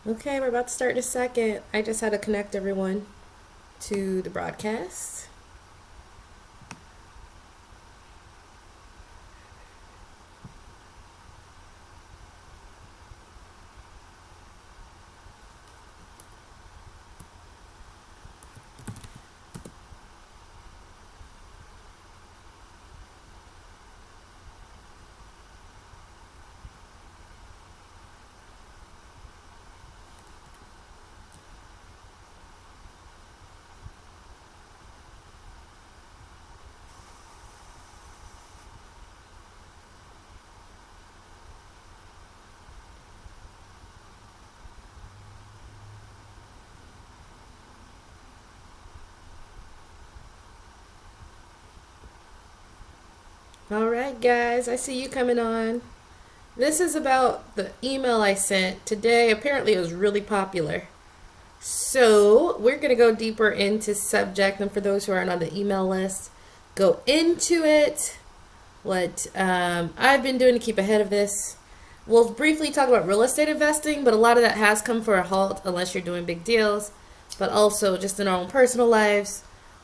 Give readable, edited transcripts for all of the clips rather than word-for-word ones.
Okay, we're about to start in a second. I just had to connect everyone to the broadcast. All right, guys, I see you coming on. This is about the email I sent today. Apparently, it was really popular. So, we're going to go deeper into subject. And for those who aren't on the email list, go into it. What I've been doing to keep ahead of this. We'll briefly talk about real estate investing, but a lot of that has come for a halt unless you're doing big deals. But also just in our own personal lives,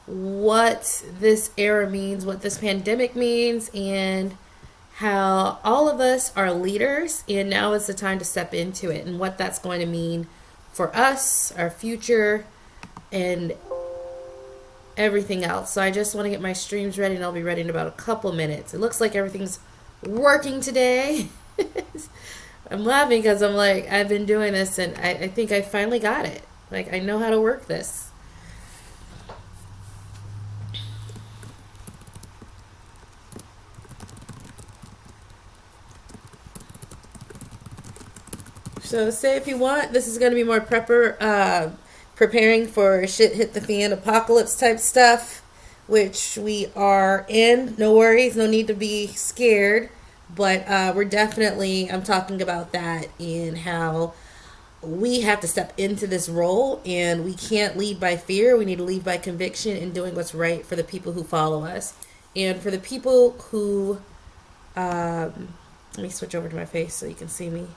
what this era means, what this pandemic means, and how all of us are leaders, and now is the time to step into it, and what that's going to mean for us, our future, and everything else. So I just want to get my streams ready, and I'll be ready in about a couple minutes. It looks like everything's working today. I'm laughing because I'm like, I've been doing this, and I think I finally got it. Like, I know how to work this. So say if you want, this is going to be more preparing for shit hit the fan apocalypse type stuff, which we are in. No worries, no need to be scared. But we're definitely, I'm talking about that and how we have to step into this role, and we can't lead by fear. We need to lead by conviction and doing what's right for the people who follow us. And for the people who, let me switch over to my face so you can see me.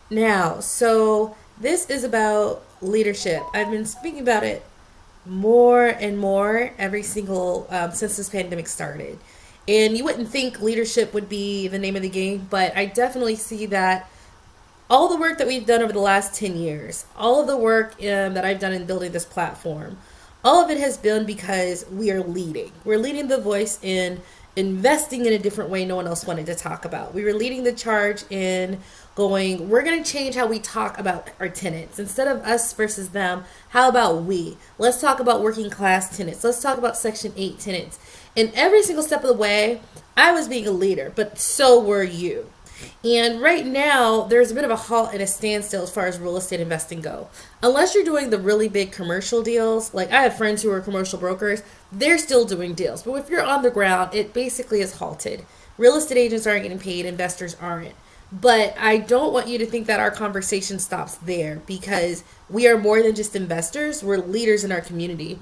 Now, so this is about leadership. I've been speaking about it more and more every single since this pandemic started. And you wouldn't think leadership would be the name of the game, but I definitely see that all the work that we've done over the last 10 years, all of the work that I've done in building this platform, all of it has been because we are leading. We're leading the voice in investing in a different way no one else wanted to talk about. We were leading the charge in going, we're going to change how we talk about our tenants. Instead of us versus them, how about we? Let's talk about working class tenants. Let's talk about Section 8 tenants. And every single step of the way, I was being a leader, but so were you. And right now, there's a bit of a halt and a standstill as far as real estate investing go. Unless you're doing the really big commercial deals, like I have friends who are commercial brokers, they're still doing deals. But if you're on the ground, it basically is halted. Real estate agents aren't getting paid, investors aren't. But I don't want you to think that our conversation stops there, because we are more than just investors. We're leaders in our community.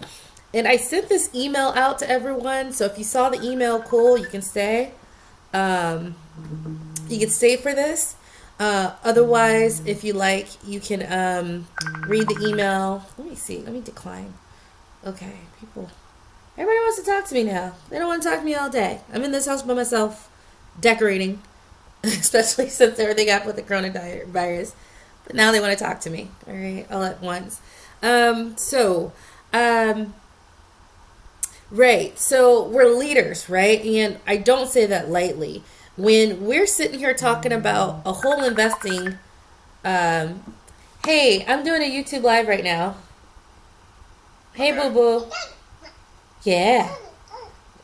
And I sent this email out to everyone. So if you saw the email, cool, you can stay. You can stay for this. Otherwise, if you like, you can read the email. Let me see. Let me decline. Okay, people. Everybody wants to talk to me now. They don't want to talk to me all day. I'm in this house by myself, decorating, especially since everything happened with the coronavirus. But now they want to talk to me. All right, all at once. Right. So we're leaders, right? And I don't say that lightly. When we're sitting here talking about a whole investing, hey, I'm doing a YouTube live right now. Hey, Okay. boo boo. Yeah,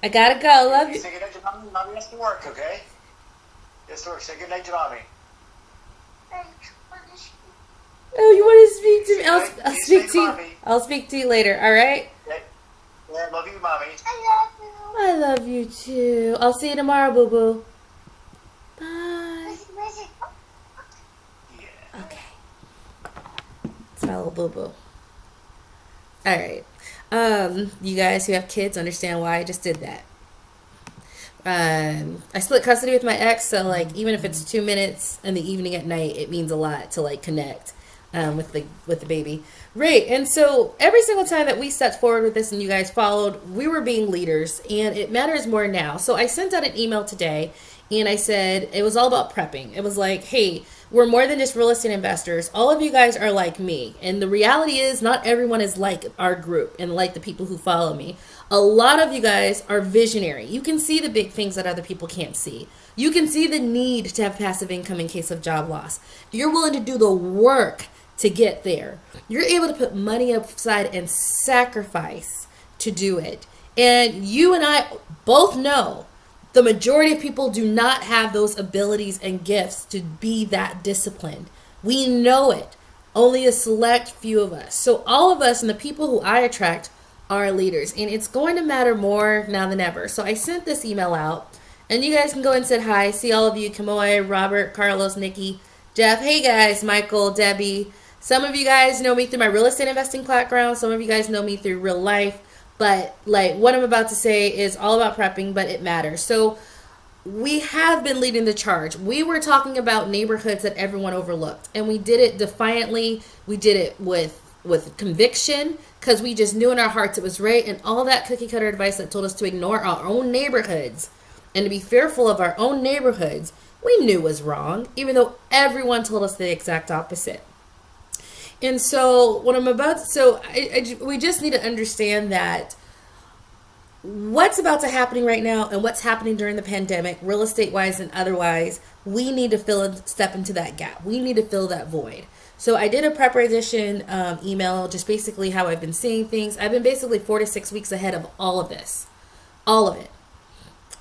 I gotta go. Love you. Say goodnight to mommy. Mommy has to work, okay? Yes, to work. Say goodnight to mommy. Oh, you want to speak to me? I'll You say speak to to you. mommy. I'll speak to you later. All right. Okay? Yeah, love you, mommy. I love you too. I'll see you tomorrow, boo boo. Bye. Yeah. Okay. It's my little boo boo. All right. You guys who have kids understand why I just did that. I split custody with my ex, so like even if it's 2 minutes in the evening at night, it means a lot to like connect with the baby. Right. And so every single time that we stepped forward with this and you guys followed, we were being leaders, and it matters more now. So I sent out an email today and I said it was all about prepping. It was like, hey, we're more than just real estate investors. All of you guys are like me. And the reality is, not everyone is like our group and like the people who follow me. A lot of you guys are visionary. You can see the big things that other people can't see. You can see the need to have passive income in case of job loss. You're willing to do the work to get there. You're able to put money aside and sacrifice to do it. And you and I both know the majority of people do not have those abilities and gifts to be that disciplined. We know it. Only a select few of us. So all of us and the people who I attract are leaders. And it's going to matter more now than ever. So I sent this email out. And you guys can go and say hi. See all of you. Kamoy, Robert, Carlos, Nikki, Jeff. Hey guys, Michael, Debbie. Some of you guys know me through my real estate investing background. Some of you guys know me through real life. But like what I'm about to say is all about prepping, but it matters. So we have been leading the charge. We were talking about neighborhoods that everyone overlooked, and we did it defiantly. We did it with conviction because we just knew in our hearts it was right. And all that cookie cutter advice that told us to ignore our own neighborhoods and to be fearful of our own neighborhoods, we knew was wrong, even though everyone told us the exact opposite. And so what I'm about, we just need to understand that what's about to happening right now and what's happening during the pandemic, real estate wise and otherwise, we need to step into that gap. We need to fill that void. So I did a prepper edition email, just basically how I've been seeing things. I've been basically 4 to 6 weeks ahead of all of this, all of it.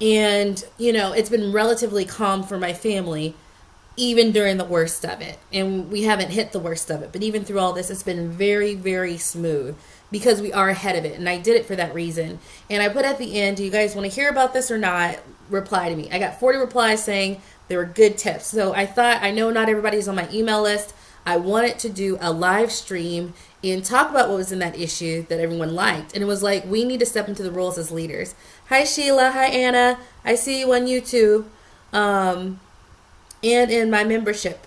And, you know, it's been relatively calm for my family, even during the worst of it. And we haven't hit the worst of it. But even through all this, it's been very, very smooth because we are ahead of it. And I did it for that reason. And I put at the end, do you guys want to hear about this or not? Reply to me. I got 40 replies saying they were good tips. So I thought, I know not everybody's on my email list. I wanted to do a live stream and talk about what was in that issue that everyone liked. And it was like, we need to step into the roles as leaders. Hi, Sheila. Hi, Anna. I see you on YouTube. And in my membership.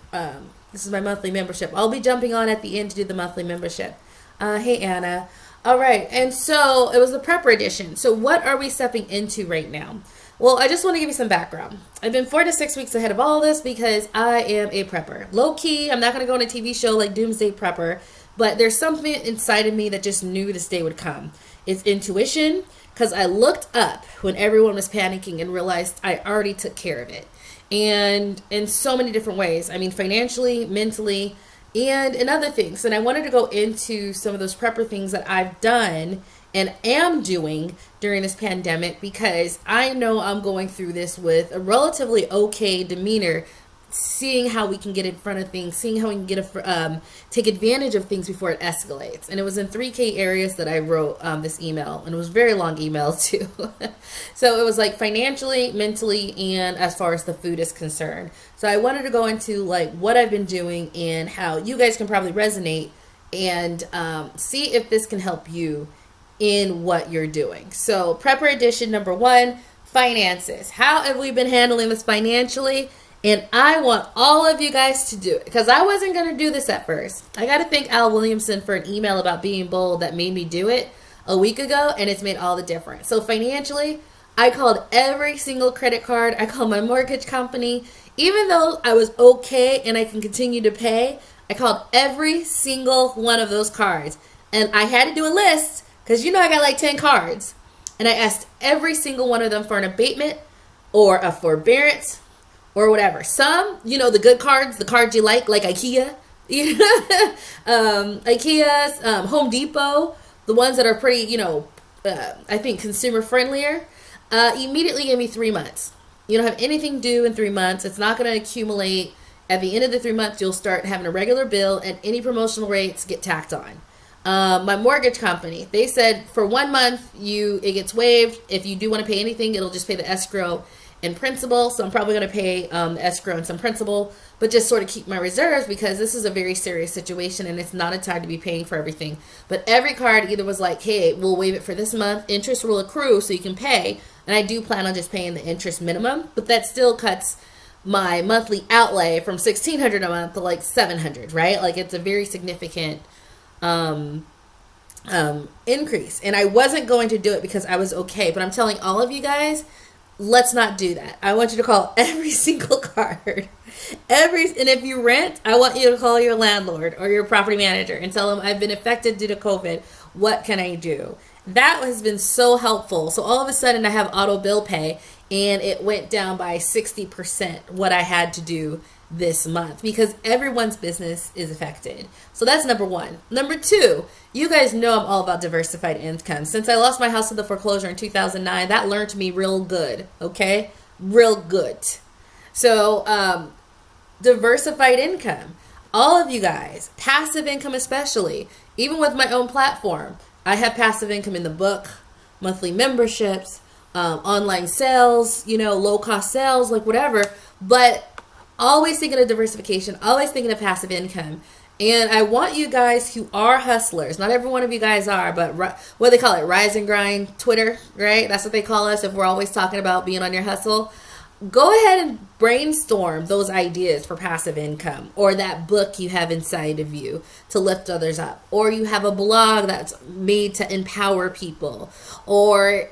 This is my monthly membership. I'll be jumping on at the end to do the monthly membership. Hey, Anna. All right. And so it was the prepper edition. So what are we stepping into right now? Well, I just want to give you some background. I've been 4 to 6 weeks ahead of all this because I am a prepper. Low key, I'm not going to go on a TV show like Doomsday Prepper, but there's something inside of me that just knew this day would come. It's intuition, because I looked up when everyone was panicking and realized I already took care of it. And in so many different ways. I mean, financially, mentally, and in other things. And I wanted to go into some of those prepper things that I've done and am doing during this pandemic, because I know I'm going through this with a relatively okay demeanor, seeing how we can get in front of things, seeing how we can take advantage of things before it escalates. And it was in 3K areas that I wrote this email, and it was a very long email too. So it was like financially, mentally, and as far as the food is concerned. So I wanted to go into like what I've been doing and how you guys can probably resonate and see if this can help you in what you're doing. So prepper edition number 1, finances. How have we been handling this financially? And I want all of you guys to do it, because I wasn't going to do this at first. I got to thank Al Williamson for an email about being bold that made me do it a week ago, and it's made all the difference. So financially, I called every single credit card. I called my mortgage company. Even though I was okay and I can continue to pay, I called every single one of those cards. And I had to do a list, because you know I got like 10 cards. And I asked every single one of them for an abatement or a forbearance or whatever. Some, you know, the good cards, the cards you like IKEA, IKEA's, Home Depot, the ones that are pretty, you know, I think consumer friendlier, immediately gave me 3 months. You don't have anything due in 3 months. It's not going to accumulate. At the end of the 3 months, you'll start having a regular bill, and any promotional rates get tacked on. My mortgage company, they said for 1 month, it gets waived. If you do want to pay anything, it'll just pay the escrow and principal. So I'm probably going to pay the escrow and some principal, but just sort of keep my reserves, because this is a very serious situation and it's not a time to be paying for everything. But every card either was like, hey, we'll waive it for this month, interest will accrue so you can pay, And I do plan on just paying the interest minimum, but that still cuts my monthly outlay from 1,600 a month to like 700, right? Like it's a very significant um, increase. And I wasn't going to do it because I was okay, but I'm telling all of you guys, let's not do that. I want you to call every single card. And if you rent, I want you to call your landlord or your property manager and tell them I've been affected due to COVID. What can I do? That has been so helpful. So all of a sudden I have auto bill pay and it went down by 60% what I had to do this month because everyone's business is affected. So that's number one. Number two, you guys know I'm all about diversified income. Since I lost my house to the foreclosure in 2009, that learned me real good, okay? Real good. So, diversified income. All of you guys, passive income especially, even with my own platform, I have passive income in the book, monthly memberships, online sales, low cost sales, like whatever. But always thinking of diversification, always thinking of passive income. And I want you guys who are hustlers, not every one of you guys are, but what they call it, rise and grind Twitter, right? That's what they call us if we're always talking about being on your hustle. Go ahead and brainstorm those ideas for passive income, or that book you have inside of you to lift others up, or you have a blog that's made to empower people, or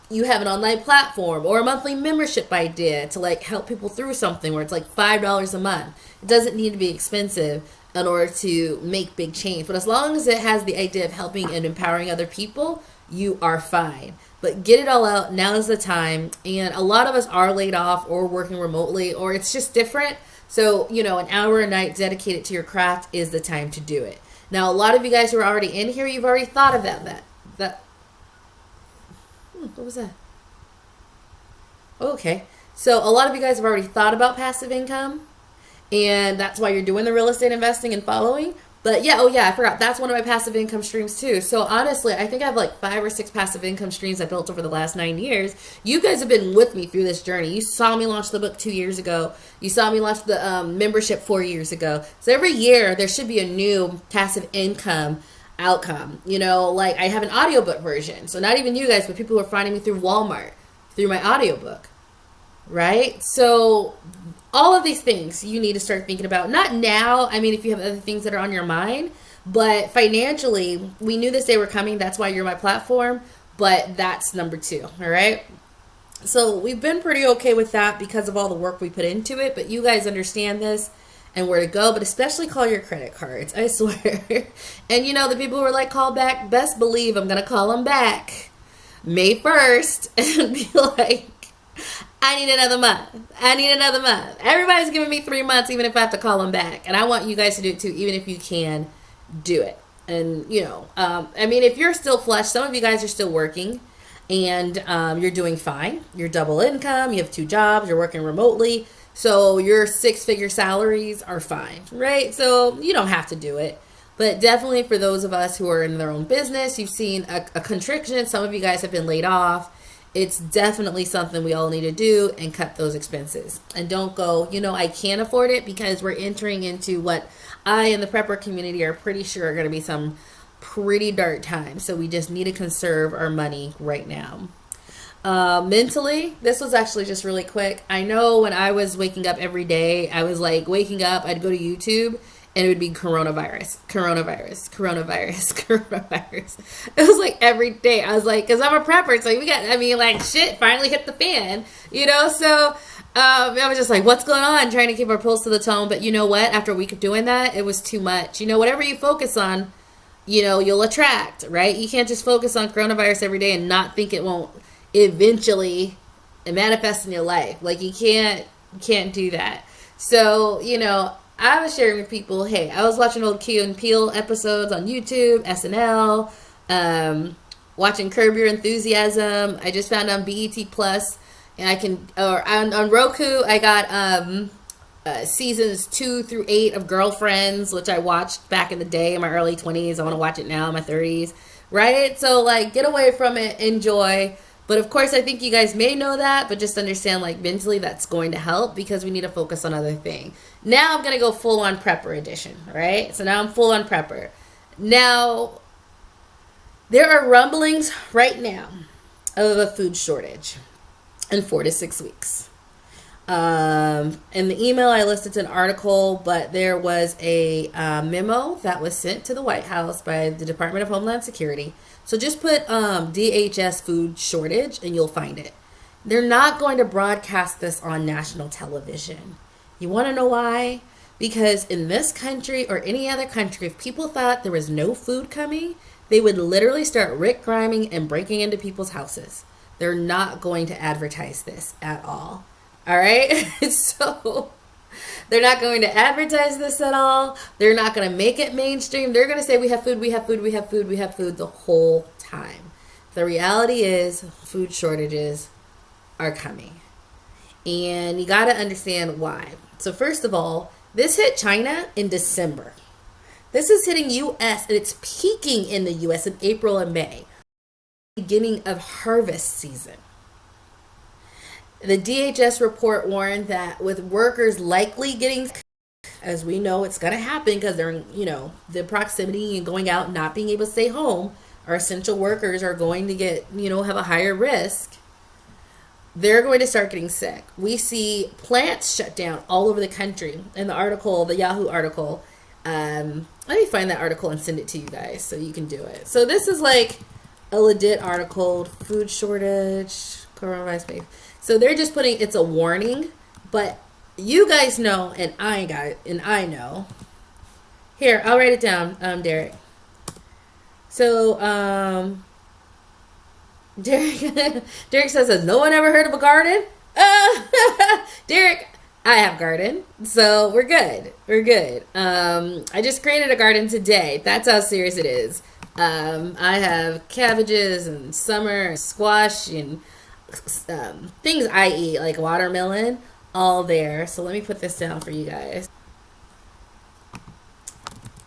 you have an online platform or a monthly membership idea to like help people through something where it's like $5 a month. It doesn't need to be expensive in order to make big change, but as long as it has the idea of helping and empowering other people, you are fine. But get it all out. Now is the time. And a lot of us are laid off or working remotely, or it's just different. So, an hour a night dedicated to your craft is the time to do it. Now, a lot of you guys who are already in here, you've already thought about that. What was that? Okay. So a lot of you guys have already thought about passive income. And that's why you're doing the real estate investing and following. But yeah, I forgot. That's one of my passive income streams too. So honestly, I think I have like 5 or 6 passive income streams I built over the last 9 years. You guys have been with me through this journey. You saw me launch the book 2 years ago. You saw me launch the membership 4 years ago. So every year there should be a new passive income outcome. Like I have an audiobook version. So not even you guys, but people who are finding me through Walmart, through my audiobook. Right? So all of these things you need to start thinking about. Not now. I mean, if you have other things that are on your mind, but financially, we knew this day were coming. That's why you're my platform. But that's number 2. All right. So we've been pretty okay with that because of all the work we put into it. But you guys understand this and where to go. But especially call your credit cards. I swear. And the people who are like, call back, best believe I'm going to call them back May 1st and be like, I need another month. Everybody's giving me 3 months, even if I have to call them back. And I want you guys to do it too, even if you can do it. And, if you're still flush, some of you guys are still working and you're doing fine. You're double income. You have 2 jobs. You're working remotely. So your 6-figure salaries are fine, right? So you don't have to do it. But definitely for those of us who are in their own business, you've seen a constriction. Some of you guys have been laid off. It's definitely something we all need to do and cut those expenses. And don't go, I can't afford it, because we're entering into what I and the prepper community are pretty sure are going to be some pretty dark times. So we just need to conserve our money right now. Mentally, this was actually just really quick. I know when I was waking up every day, I was like waking up, I'd go to YouTube and it would be coronavirus. It was like every day. I was like, because I'm a prepper, so shit finally hit the fan, So I was just like, what's going on? Trying to keep our pulse to the tone. But you know what? After a week of doing that, it was too much. Whatever you focus on, you'll attract, right? You can't just focus on coronavirus every day and not think it won't eventually manifest in your life. Like you can't do that. So, I was sharing with people, hey, I was watching old Key and Peele episodes on YouTube, SNL, watching Curb Your Enthusiasm. I just found on BET Plus, and on Roku, I got seasons 2 through 8 of Girlfriends, which I watched back in the day in my early 20s. I want to watch it now in my 30s, right? So, get away from it, enjoy. But of course, I think you guys may know that, but just understand, mentally that's going to help, because we need to focus on other things. Now I'm going to go full on prepper edition, right? So now I'm full on prepper. Now, there are rumblings right now of a food shortage in 4 to 6 weeks. In the email, I listed an article, but there was a memo that was sent to the White House by the Department of Homeland Security. So just put DHS food shortage and you'll find it. They're not going to broadcast this on national television. You want to know why? Because in this country or any other country, if people thought there was no food coming, they would literally start rick griming and breaking into people's houses. They're not going to advertise this at all. All right? So they're not going to advertise this at all. They're not going to make it mainstream. They're going to say we have food, we have food, we have food, we have food the whole time. The reality is food shortages are coming. And you got to understand why. So first of all, this hit China in December. This is hitting US and it's peaking in the US in April and May, beginning of harvest season. The DHS report warned that with workers likely getting, as we know it's going to happen because they're in, the proximity and going out and not being able to stay home, our essential workers are going to get, have a higher risk. They're going to start getting sick. We see plants shut down all over the country. In the article, the Yahoo article, let me find that article and send it to you guys so you can do it. So this is like a legit article, food shortage, coronavirus. So they're just putting it's a warning, but you guys know, and I know. Here, I'll write it down, Derek. So, Derek says, has no one ever heard of a garden? Derek, I have garden, so we're good. We're good. I just created a garden today. That's how serious it is. I have cabbages and summer and squash and things I eat, like watermelon, all there. So let me put this down for you guys.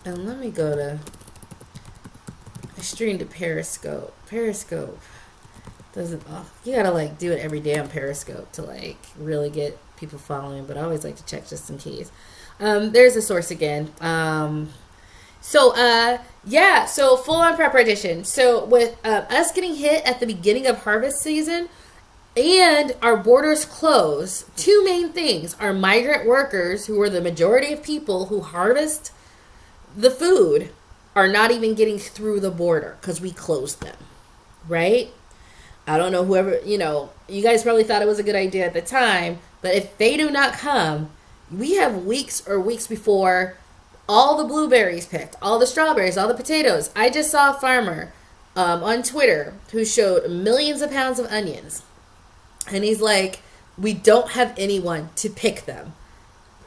And let me go to, I streamed to Periscope. Periscope doesn't, you gotta like do it every day on Periscope to like really get people following, but I always like to check just in case. There's a source again. So full on prep edition. So with us getting hit at the beginning of harvest season and our borders closed, two main things are migrant workers, who are the majority of people who harvest the food, are not even getting through the border because we closed them, right? I don't know, whoever, you guys probably thought it was a good idea at the time, but if they do not come, we have weeks before all the blueberries picked, all the strawberries, all the potatoes. I just saw a farmer on Twitter who showed millions of pounds of onions. And he's like, we don't have anyone to pick them.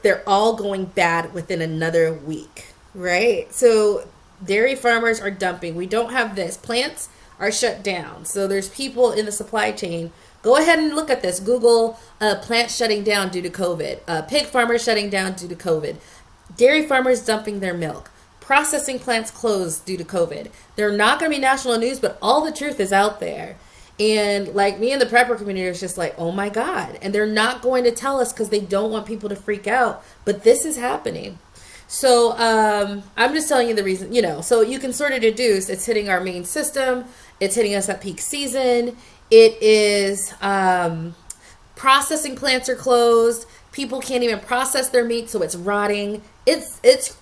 They're all going bad within another week, right? So dairy farmers are dumping. We don't have this. Plants are shut down. So there's people in the supply chain. Go ahead and look at this. Google plants shutting down due to COVID. Pig farmers shutting down due to COVID. Dairy farmers dumping their milk. Processing plants closed due to COVID. They're not going to be national news, but all the truth is out there. And like me and the prepper community is just like, oh my God. And they're not going to tell us because they don't want people to freak out. But this is happening. So I'm just telling you the reason, so you can sort of deduce it's hitting our main system. It's hitting us at peak season. It is processing plants are closed. People can't even process their meat, so it's rotting. It's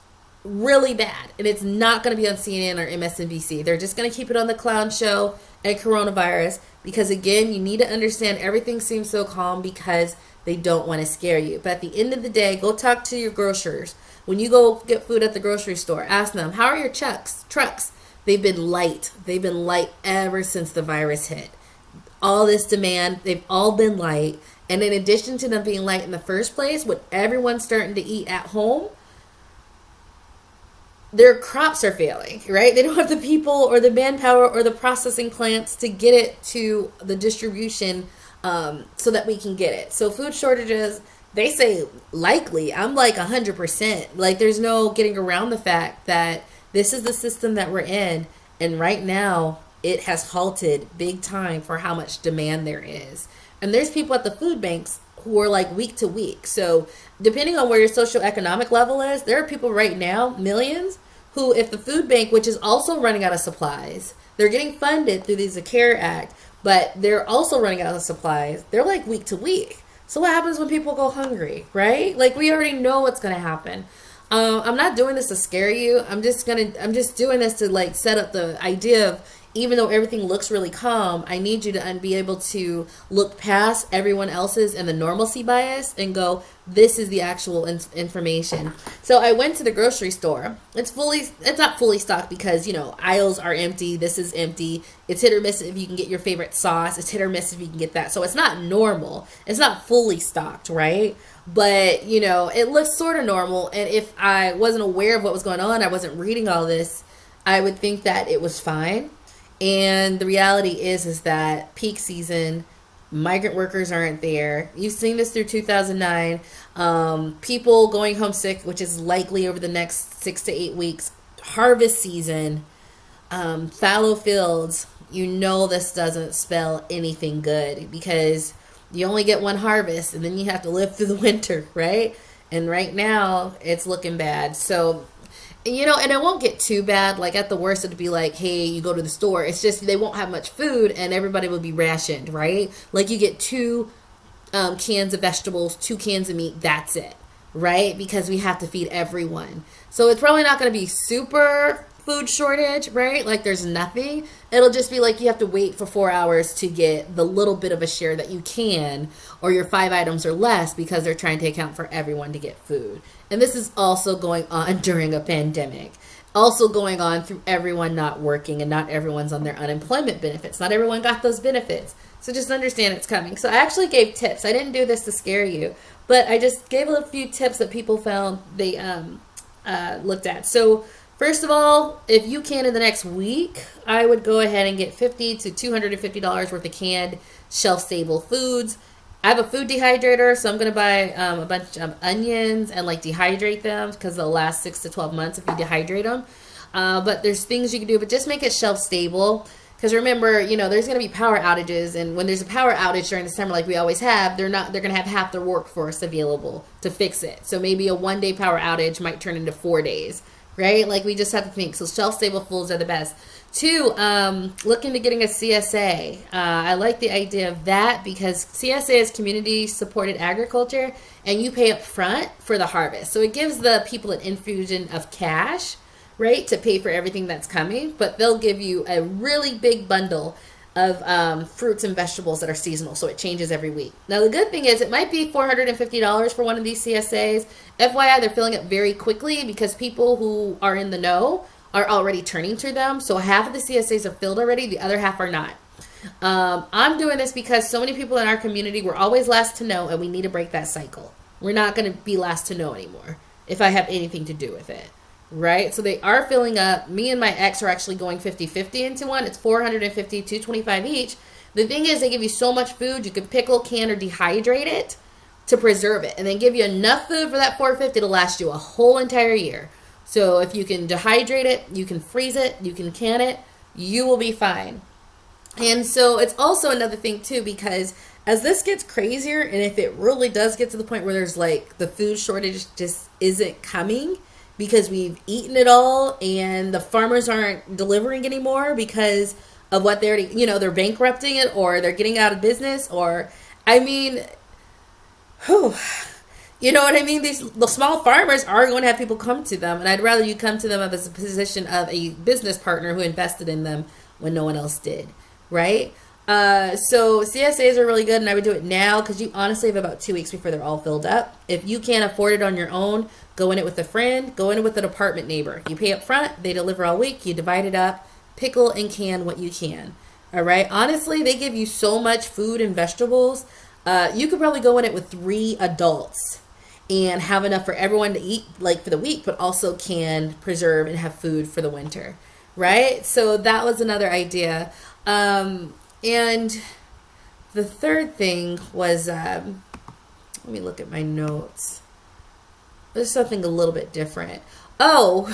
really bad. And it's not going to be on CNN or MSNBC. They're just going to keep it on the clown show and coronavirus because, again, you need to understand everything seems so calm because they don't want to scare you. But at the end of the day, go talk to your grocers. When you go get food at the grocery store, ask them, how are your trucks? They've been light. They've been light ever since the virus hit. All this demand, they've all been light. And in addition to them being light in the first place, with everyone starting to eat at home, their crops are failing, right? They don't have the people or the manpower or the processing plants to get it to the distribution so that we can get it. So food shortages, they say likely. I'm like 100%. Like there's no getting around the fact that this is the system that we're in. And right now it has halted big time for how much demand there is. And there's people at the food banks who are like week to week. So depending on where your socioeconomic level is, there are people right now, millions, who if the food bank, which is also running out of supplies, they're getting funded through the CARE Act, but they're also running out of supplies. They're like week to week. So what happens when people go hungry, right? Like we already know what's going to happen. I'm not doing this to scare you. I'm just doing this to like set up the idea of, even though everything looks really calm, I need you to be able to look past everyone else's and the normalcy bias and go, this is the actual information. So I went to the grocery store. It's not fully stocked because, aisles are empty. This is empty. It's hit or miss if you can get your favorite sauce. It's hit or miss if you can get that. So it's not normal. It's not fully stocked, right? But, it looks sort of normal. And if I wasn't aware of what was going on, I wasn't reading all this, I would think that it was fine. And the reality is that peak season, migrant workers aren't there. You've seen this through 2009. People going homesick, which is likely over the next 6 to 8 weeks. Harvest season, fallow fields. This doesn't spell anything good because you only get one harvest and then you have to live through the winter, right? And right now it's looking bad. So, and it won't get too bad. Like at the worst, it'd be like, hey, you go to the store. It's just they won't have much food and everybody will be rationed, right? Like you get two cans of vegetables, 2 cans of meat. That's it, right? Because we have to feed everyone. So it's probably not going to be super food shortage, right? Like there's nothing. It'll just be like you have to wait for 4 hours to get the little bit of a share that you can, or your 5 items or less, because they're trying to account for everyone to get food. And this is also going on during a pandemic. Also going on through everyone not working and not everyone's on their unemployment benefits. Not everyone got those benefits. So just understand it's coming. So I actually gave tips. I didn't do this to scare you, but I just gave a few tips that people found they looked at. So first of all, if you can in the next week, I would go ahead and get $50 to $250 worth of canned shelf-stable foods. I have a food dehydrator, so I'm going to buy a bunch of onions and like dehydrate them because they'll last 6 to 12 months if you dehydrate them. But there's things you can do, but just make it shelf-stable. Because remember, there's going to be power outages, and when there's a power outage during the summer like we always have, they're going to have half their workforce available to fix it. So maybe a 1-day power outage might turn into 4 days. Right? Like we just have to think. So shelf-stable foods are the best. 2, look into getting a CSA. I like the idea of that because CSA is community-supported agriculture, and you pay up front for the harvest. So it gives the people an infusion of cash, right, to pay for everything that's coming. But they'll give you a really big bundle of fruits and vegetables that are seasonal, so it changes every week. Now, the good thing is it might be $450 for one of these CSAs. FYI, they're filling up very quickly because people who are in the know are already turning to them. So half of the CSAs are filled already, the other half are not. I'm doing this because so many people in our community were always last to know, and we need to break that cycle. We're not going to be last to know anymore if I have anything to do with it. Right? So they are filling up. Me and my ex are actually going 50-50 into one. It's $450, $225 each. The thing is, they give you so much food, you can pickle, can, or dehydrate it to preserve it. And then give you enough food for that $450 to last you a whole entire year. So if you can dehydrate it, you can freeze it, you can can it, you will be fine. And so it's also another thing too, because as this gets crazier, and if it really does get to the point where there's like the food shortage just isn't coming, because we've eaten it all and the farmers aren't delivering anymore because of what they're, they're bankrupting it or they're getting out of business or, whew, you know what I mean? The small farmers are going to have people come to them, and I'd rather you come to them as a position of a business partner who invested in them when no one else did, right? So CSAs are really good, and I would do it now because you honestly have about 2 weeks before they're all filled up. If you can't afford it on your own, go in it with a friend, go in it with an apartment neighbor. You pay up front, they deliver all week, you divide it up, pickle and can what you can. All right? Honestly, they give you so much food and vegetables. You could probably go in it with 3 adults and have enough for everyone to eat like for the week, but also can preserve and have food for the winter. Right? So that was another idea. And the third thing was, let me look at my notes. There's something a little bit different. Oh,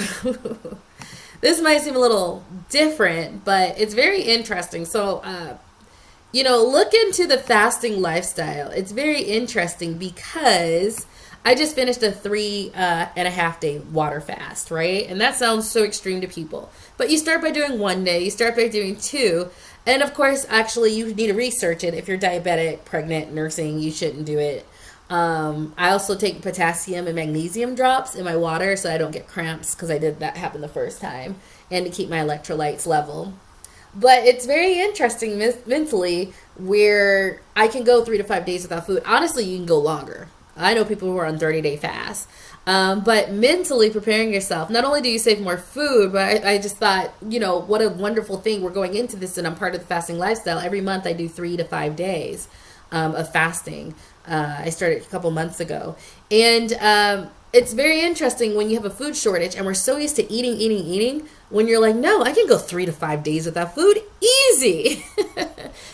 this might seem a little different, but it's very interesting. So, look into the fasting lifestyle. It's very interesting because I just finished a 3.5 day water fast, right? And that sounds so extreme to people. But you start by doing 1 day, you start by doing two. And of course, actually, you need to research it. If you're diabetic, pregnant, nursing, you shouldn't do it. I also take potassium and magnesium drops in my water so I don't get cramps because I did that happen the first time, and to keep my electrolytes level. But it's very interesting mentally where I can go 3 to 5 days without food. Honestly, you can go longer. I know people who are on 30-day fasts. But mentally preparing yourself, not only do you save more food, but I just thought, what a wonderful thing. We're going into this and I'm part of the fasting lifestyle. Every month I do 3 to 5 days of fasting. I started a couple months ago. And it's very interesting when you have a food shortage and we're so used to eating, when you're like, no, I can go 3 to 5 days without food. Easy.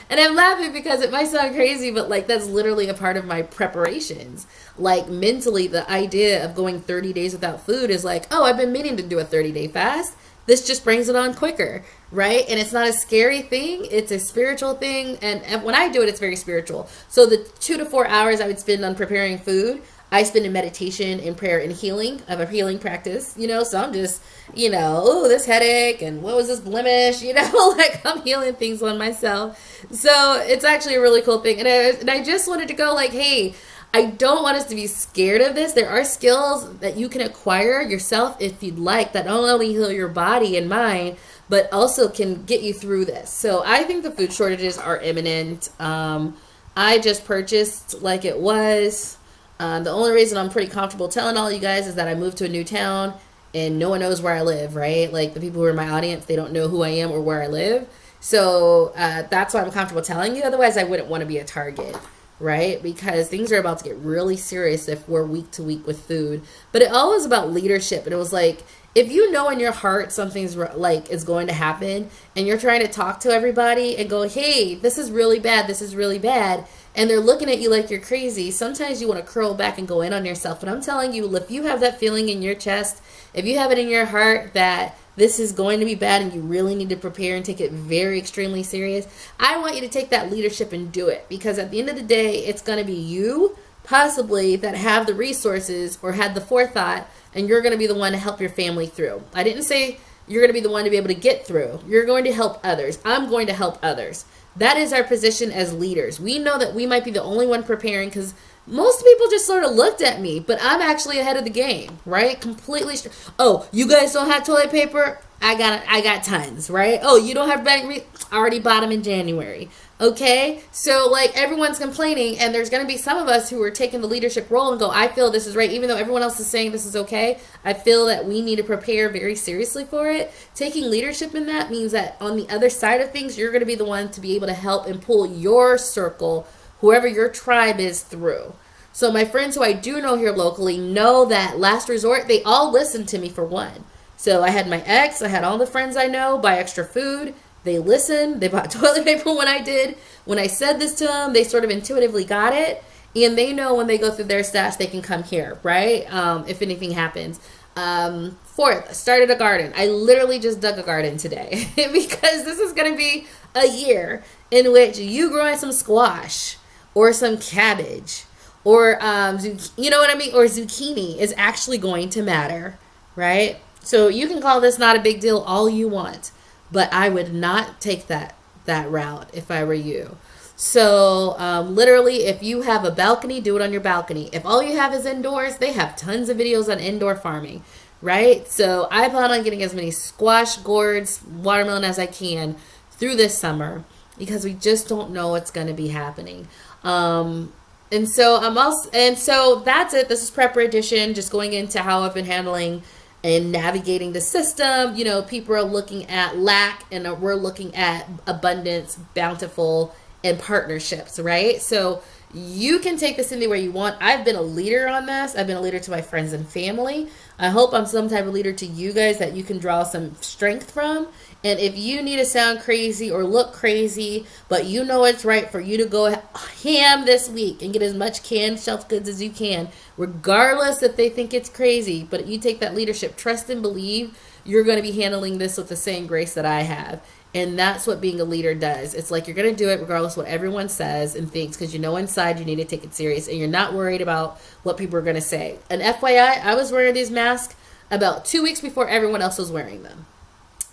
And I'm laughing because it might sound crazy, but like that's literally a part of my preparations. Like mentally, the idea of going 30 days without food is like, oh, I've been meaning to do a 30-day fast. This just brings it on quicker, right? And it's not a scary thing. It's a spiritual thing. And when I do it, it's very spiritual. So the 2 to 4 hours I would spend on preparing food, I spend in meditation and prayer and healing. I have a healing practice, so I'm just, oh, this headache and what was this blemish, like I'm healing things on myself. So it's actually a really cool thing. And I just wanted to go like, hey, I don't want us to be scared of this. There are skills that you can acquire yourself if you'd like that not only heal your body and mind, but also can get you through this. So I think the food shortages are imminent. I just purchased like it was. The only reason I'm pretty comfortable telling all you guys is that I moved to a new town and no one knows where I live, right? Like the people who are in my audience, they don't know who I am or where I live. So that's why I'm comfortable telling you. Otherwise, I wouldn't want to be a target, right? Because things are about to get really serious if we're week to week with food. But it all was about leadership. And it was like, if you know in your heart something's like is going to happen and you're trying to talk to everybody and go, hey, this is really bad, this is really bad, and they're looking at you like you're crazy, sometimes you want to curl back and go in on yourself. But I'm telling you, if you have that feeling in your chest, if you have it in your heart that this is going to be bad and you really need to prepare and take it very extremely serious, I want you to take that leadership and do it. Because at the end of the day, it's going to be you possibly that have the resources or had the forethought, and you're going to be the one to help your family through. I didn't say you're going to be the one to be able to get through. You're going to help others. I'm going to help others. That is our position as leaders. We know that we might be the only one preparing because most people just sort of looked at me, but I'm actually ahead of the game, right? Completely. Oh, you guys don't have toilet paper? I got tons, right? Oh, you don't have I already bought them in January. Okay, so like everyone's complaining, and there's going to be some of us who are taking the leadership role and go, I feel this is right, even though everyone else is saying this is okay. I feel that we need to prepare very seriously for it. Taking leadership in that means that on the other side of things, you're going to be the one to be able to help and pull your circle, whoever your tribe is, through. So my friends who I do know here locally know that last resort, they all listened to me for one. So I had my ex, I had all the friends I know buy extra food. They listened. They bought toilet paper when I did. When I said this to them, they sort of intuitively got it. And they know when they go through their stash, they can come here, right? If anything happens. Fourth, started a garden. I literally just dug a garden today because this is going to be a year in which you growing some squash or some cabbage or, you know what I mean? Or zucchini is actually going to matter, right? So you can call this not a big deal all you want. But I would not take that route if I were you. So literally, if you have a balcony, do it on your balcony. If all you have is indoors, they have tons of videos on indoor farming, right? So I plan on getting as many squash, gourds, watermelon as I can through this summer because we just don't know what's going to be happening. And so that's it. This is Prepper Edition, just going into how I've been handling and navigating the system. People are looking at lack and we're looking at abundance, bountiful, and partnerships, right? So you can take this anywhere you want. I've been a leader on this. I've been a leader to my friends and family. I hope I'm some type of leader to you guys that you can draw some strength from. And if you need to sound crazy or look crazy, but you know it's right for you to go ham this week and get as much canned shelf goods as you can, regardless if they think it's crazy, but you take that leadership, trust and believe you're going to be handling this with the same grace that I have. And that's what being a leader does. It's like you're going to do it regardless of what everyone says and thinks, because you know inside you need to take it serious and you're not worried about what people are going to say. And FYI, I was wearing these masks about 2 weeks before everyone else was wearing them.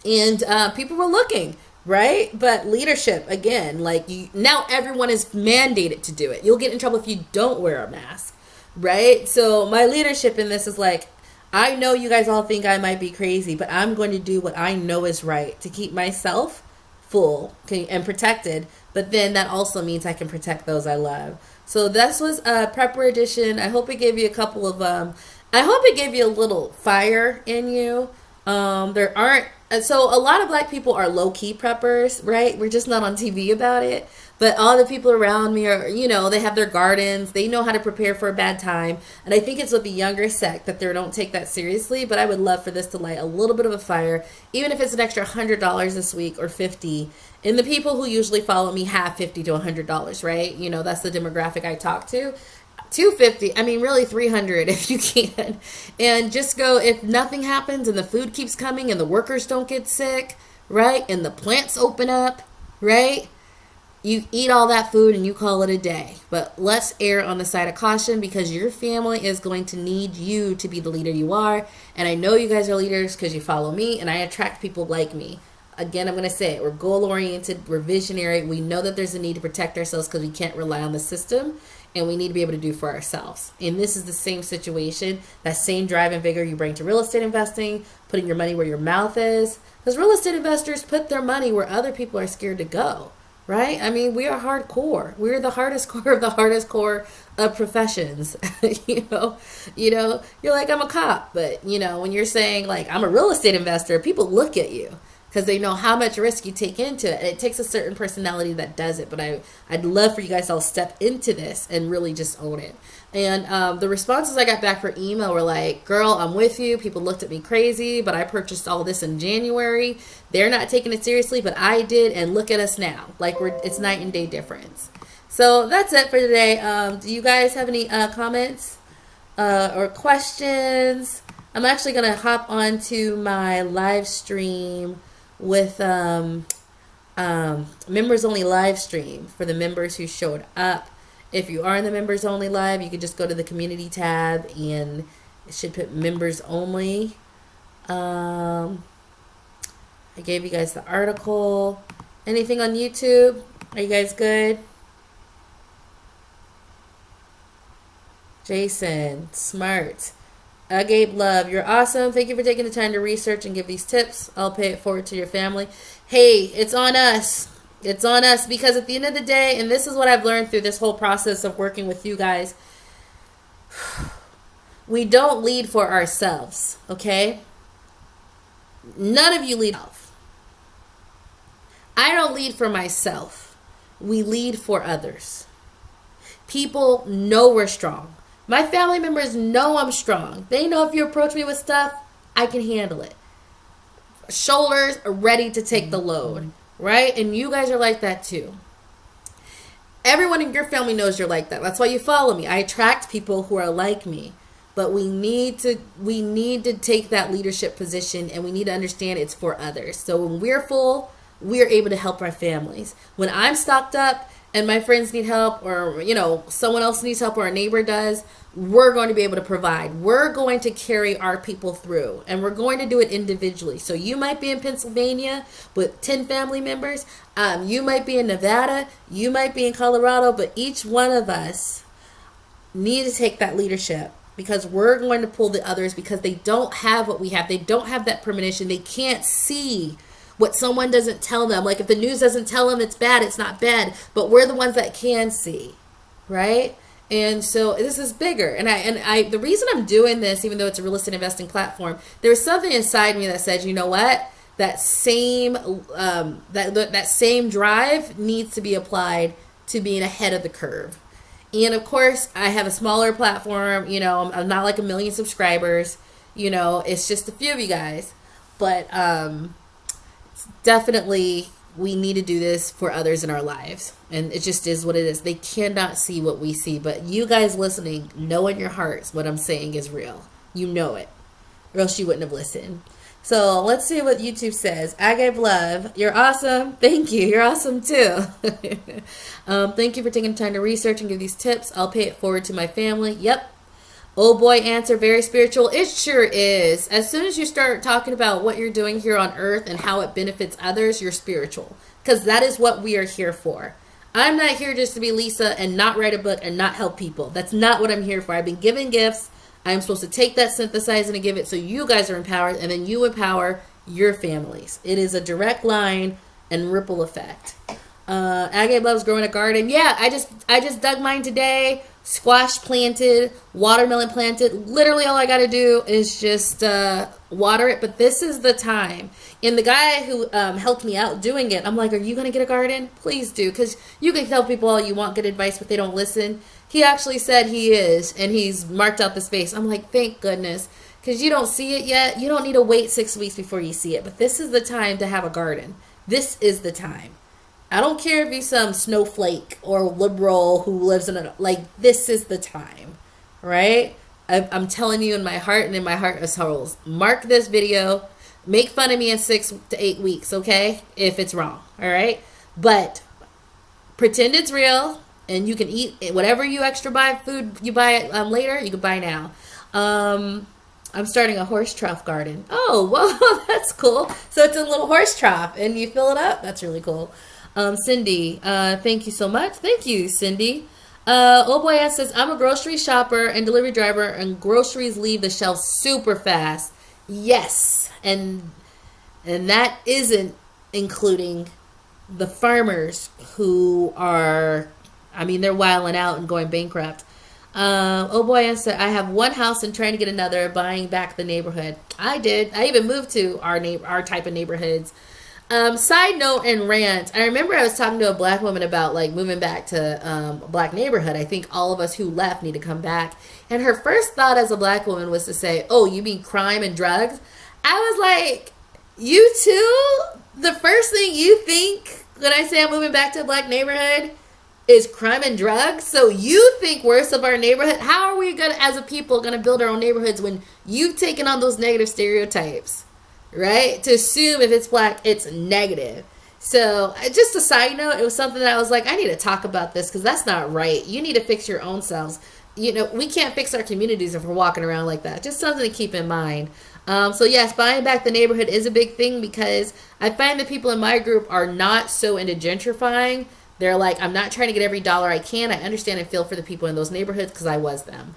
And people were looking, right? But leadership, again, like now everyone is mandated to do it. You'll get in trouble if you don't wear a mask, right? So my leadership in this is like, I know you guys all think I might be crazy, but I'm going to do what I know is right to keep myself full and protected. But then that also means I can protect those I love. So this was a prepper edition. I hope it gave you a couple of, I hope it gave you a little fire in you. There aren't, so a lot of black people are low key preppers, right? We're just not on TV about it. But all the people around me are, you know, they have their gardens. They know how to prepare for a bad time. And I think it's with the younger sect that they don't take that seriously. But I would love for this to light a little bit of a fire, even if it's an extra $100 this week or $50. And the people who usually follow me have $50 to $100, right? You know, that's the demographic I talk to. 250, I mean really 300 if you can. And just go, if nothing happens and the food keeps coming and the workers don't get sick, right? And the plants open up, right? You eat all that food and you call it a day. But let's err on the side of caution, because your family is going to need you to be the leader you are. And I know you guys are leaders because you follow me and I attract people like me. Again, I'm going to say it. We're goal-oriented. We're visionary. We know that there's a need to protect ourselves because we can't rely on the system. And we need to be able to do for ourselves. And this is the same situation, that same drive and vigor you bring to real estate investing, putting your money where your mouth is. Because real estate investors put their money where other people are scared to go, right? I mean, we are hardcore. We're the hardest core of the hardest core of professions. You're like, I'm a cop. But, when you're saying, like, I'm a real estate investor, people look at you, because they know how much risk you take into it. And it takes a certain personality that does it. But I'd love for you guys to all step into this and really just own it. And the responses I got back for email were like, girl, I'm with you. People looked at me crazy, but I purchased all this in January. They're not taking it seriously, but I did. And look at us now. Like, it's night and day difference. So that's it for today. Do you guys have any comments or questions? I'm actually going to hop onto my live stream with members only live stream for the members who showed up. If you are in the members only live, you can just go to the community tab and it should put members only. I gave you guys the article. Anything on YouTube? Are you guys good? Jason, smart. Gabe Love, you're awesome. Thank you for taking the time to research and give these tips. I'll pay it forward to your family. Hey, it's on us. It's on us, because at the end of the day, and this is what I've learned through this whole process of working with you guys, we don't lead for ourselves, okay? None of you lead off. I don't lead for myself. We lead for others. People know we're strong. My family members know I'm strong. They know if you approach me with stuff, I can handle it. Shoulders are ready to take the load, right? And you guys are like that too. Everyone in your family knows you're like that. That's why you follow me. I attract people who are like me. But we need to take that leadership position, and we need to understand it's for others. So when we're full, we're able to help our families. When I'm stocked up and my friends need help, or someone else needs help, or a neighbor does, we're going to be able to provide. We're going to carry our people through, and we're going to do it individually. So you might be in Pennsylvania with 10 family members. You might be in Nevada. You might be in Colorado. But each one of us need to take that leadership, because we're going to pull the others, because they don't have what we have. They don't have that premonition. They can't see what someone doesn't tell them. Like, if the news doesn't tell them it's bad, it's not bad. But we're the ones that can see, right? And so this is bigger. And I the reason I'm doing this, even though it's a real estate investing platform, there's something inside me that says, you know what? That same that same drive needs to be applied to being ahead of the curve. And of course, I have a smaller platform. I'm not like 1 million subscribers. It's just a few of you guys. But definitely, we need to do this for others in our lives. And it just is what it is. They cannot see what we see. But you guys listening know in your hearts what I'm saying is real. You know it. Or else you wouldn't have listened. So let's see what YouTube says. I gave love. You're awesome. Thank you. You're awesome too. Thank you for taking the time to research and give these tips. I'll pay it forward to my family. Yep. Oh boy, answer very spiritual. It sure is. As soon as you start talking about what you're doing here on earth and how it benefits others, you're spiritual. Because that is what we are here for. I'm not here just to be Lisa and not write a book and not help people. That's not what I'm here for. I've been given gifts. I'm supposed to take that, synthesize, and give it so you guys are empowered, and then you empower your families. It is a direct line and ripple effect. Agate loves growing a garden. Yeah, I just dug mine today. Squash planted, watermelon planted. Literally all I got to do is just water it. But this is the time. And the guy who helped me out doing it, I'm like, are you going to get a garden? Please do. Because you can tell people all you want good advice, but they don't listen. He actually said he is, and he's marked out the space. I'm like, thank goodness. Because you don't see it yet. You don't need to wait 6 weeks before you see it. But this is the time to have a garden. This is the time. I don't care if he's some snowflake or liberal who lives in a, like, this is the time, right? I'm telling you in my heart and in my heart as souls, mark this video, make fun of me in 6 to 8 weeks, okay? If it's wrong, all right? But pretend it's real, and you can eat whatever you extra buy food you buy it later, you can buy now. I'm starting a horse trough garden. Oh, well, that's cool. So it's a little horse trough, and you fill it up. That's really cool. Cindy, thank you so much. Thank you, Cindy. Oh boy, says, I'm a grocery shopper and delivery driver, and groceries leave the shelves super fast. Yes, and that isn't including the farmers who are, I mean, they're wilding out and going bankrupt. Oh boy, said, I have one house and trying to get another, buying back the neighborhood. I did. I even moved to our type of neighborhoods. Side note and rant. I remember I was talking to a black woman about like moving back to a black neighborhood. I think all of us who left need to come back. And her first thought as a black woman was to say, oh, you mean crime and drugs? I was like, you too? The first thing you think when I say I'm moving back to a black neighborhood is crime and drugs? So you think worse of our neighborhood? How are we gonna, as a people, gonna build our own neighborhoods when you've taken on those negative stereotypes? Right? To assume if it's black, it's negative. So just a side note, it was something that I was like, I need to talk about this because that's not right. You need to fix your own selves. You know, we can't fix our communities if we're walking around like that. Just something to keep in mind. So yes, buying back the neighborhood is a big thing because I find that people in my group are not so into gentrifying. They're like, I'm not trying to get every dollar I can. I understand and feel for the people in those neighborhoods because I was them.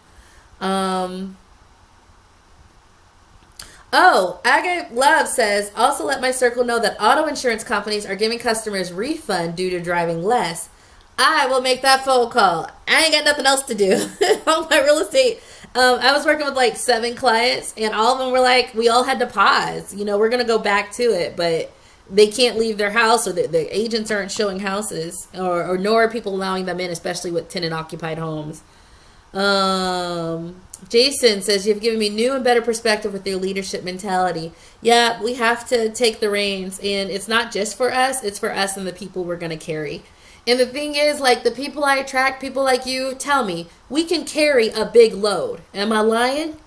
Oh, Agate Love says, also let my circle know that auto insurance companies are giving customers refund due to driving less. I will make that phone call. I ain't got nothing else to do on my real estate. I was working with like 7 clients, and all of them were like, we all had to pause. You know, we're going to go back to it, but they can't leave their house, or the agents aren't showing houses, or nor are people allowing them in, especially with tenant-occupied homes. Jason says, you've given me new and better perspective with your leadership mentality. Yeah, we have to take the reins, and it's not just for us, it's for us and the people we're going to carry. And the thing is, like, the people I attract, people like you, tell me, we can carry a big load. Am I lying?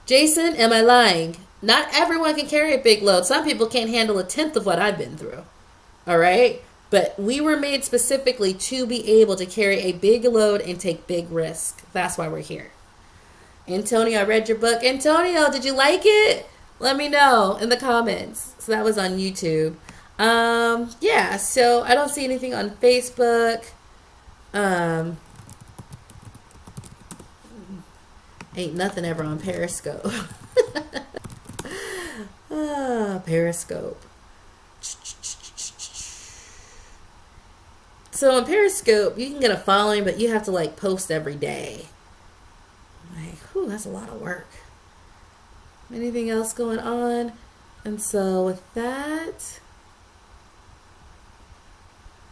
Jason, am I lying? Not everyone can carry a big load. Some people can't handle 1/10 of what I've been through. All right? But we were made specifically to be able to carry a big load and take big risks. That's why we're here. Antonio, I read your book. Antonio, did you like it? Let me know in the comments. So that was on YouTube. Yeah, so I don't see anything on Facebook. Ain't nothing ever on Periscope. Periscope. So on Periscope, you can get a following, but you have to like post every day. Like, whew, that's a lot of work. Anything else going on? And so with that,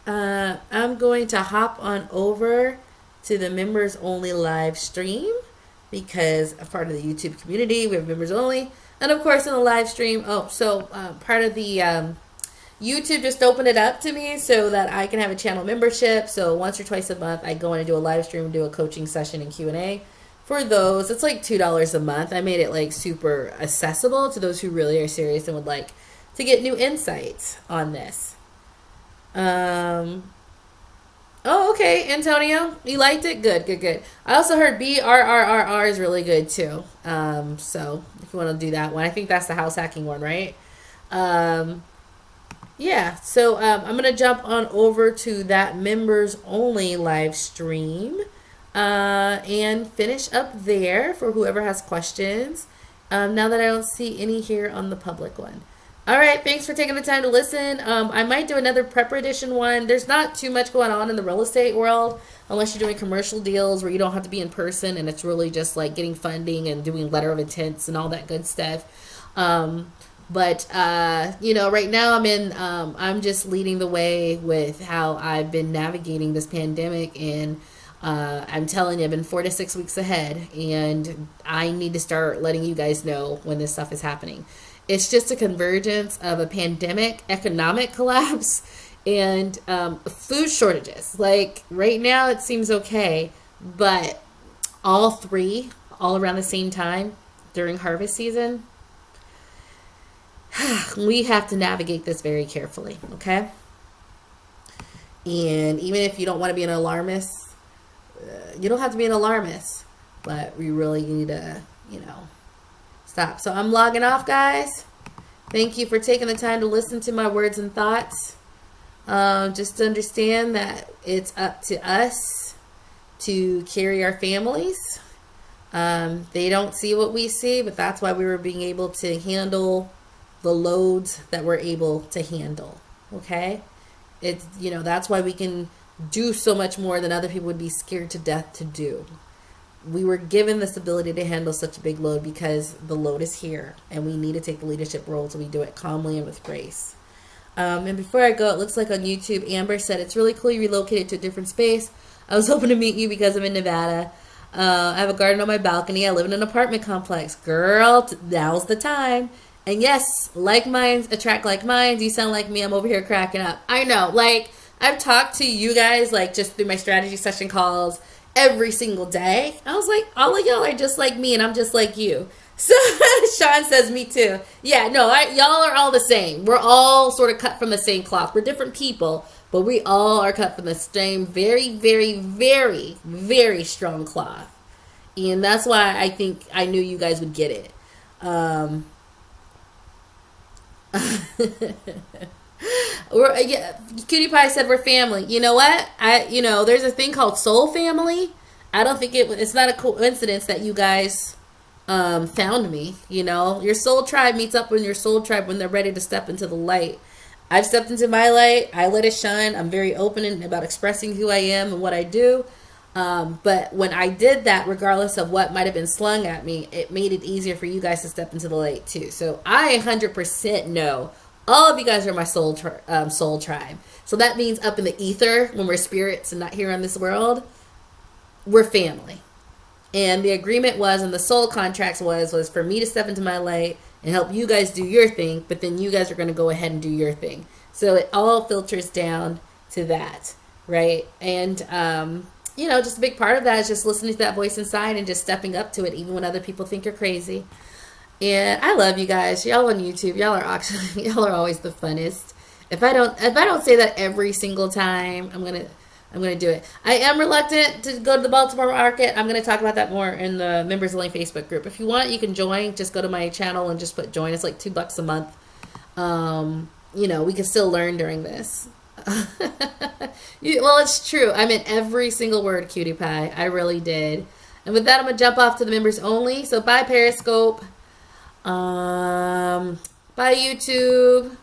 I'm going to hop on over to the members only live stream because I'm part of the YouTube community. We have members only. And of course in the live stream, part of the YouTube just opened it up to me so that I can have a channel membership. So once or twice a month, I go in and do a live stream and do a coaching session and Q&A. for those, it's like $2 a month. I made it like super accessible to those who really are serious and would like to get new insights on this. Um, oh, okay, Antonio, you liked it. Good, good, good. I also heard BRRRR is really good too. So if you want to do that one, I think that's the house hacking one, right? Um, yeah. So I'm gonna jump on over to that members only live stream, and finish up there for whoever has questions. Now that I don't see any here on the public one. All right, thanks for taking the time to listen. I might do another prepper edition one. There's not too much going on in the real estate world unless you're doing commercial deals where you don't have to be in person and it's really just like getting funding and doing letter of intents and all that good stuff. But right now I'm just leading the way with how I've been navigating this pandemic, and I'm telling you, I've been 4 to 6 weeks ahead, and I need to start letting you guys know when this stuff is happening. It's just a convergence of a pandemic, economic collapse, and food shortages. Like right now, it seems okay, but all three, all around the same time during harvest season, we have to navigate this very carefully, okay? And even if you don't want to be an alarmist, you don't have to be an alarmist, but we really need to, stop. So I'm logging off, guys. Thank you for taking the time to listen to my words and thoughts. Just understand that it's up to us to carry our families. They don't see what we see, but that's why we were being able to handle the loads that we're able to handle. Okay? It's, that's why we can do so much more than other people would be scared to death to do. We were given this ability to handle such a big load because the load is here, and we need to take the leadership role, so we do it calmly and with grace. And before I go, it looks like on YouTube, Amber said, it's really cool you relocated to a different space. I was hoping to meet you because I'm in Nevada. I have a garden on my balcony. I live in an apartment complex. Girl, now's the time. And yes, like minds attract like minds. You sound like me. I'm over here cracking up. I know. Like, I've talked to you guys, like, just through my strategy session calls every single day. I was like, all of y'all are just like me, and I'm just like you. So Sean says, me too. Yeah, no, y'all are all the same. We're all sort of cut from the same cloth. We're different people, but we all are cut from the same very, very, very, very strong cloth. And that's why I think I knew you guys would get it. Cutie Pie said we're family. You know what? There's a thing called soul family. I don't think it's not a coincidence that you guys found me. Your soul tribe meets up with your soul tribe when they're ready to step into the light. I've stepped into my light. I let it shine. I'm very open about expressing who I am and what I do. But when I did that, regardless of what might have been slung at me, it made it easier for you guys to step into the light too. So I 100% know all of you guys are my soul tribe. So that means up in the ether, when we're spirits and not here on this world, we're family. And the agreement was, and the soul contracts was for me to step into my light and help you guys do your thing, but then you guys are going to go ahead and do your thing. So it all filters down to that, right? And, just a big part of that is just listening to that voice inside and just stepping up to it, even when other people think you're crazy. And I love you guys. Y'all on YouTube, y'all are always the funnest. If I don't say that every single time, I'm gonna do it. I am reluctant to go to the Baltimore market. I'm gonna talk about that more in the members only Facebook group. If you want, you can join. Just go to my channel and just put join. It's like $2 a month. We can still learn during this. Well, it's true. I meant every single word, Cutie Pie. I really did. And with that, I'm gonna jump off to the members only. So bye Periscope. Bye YouTube.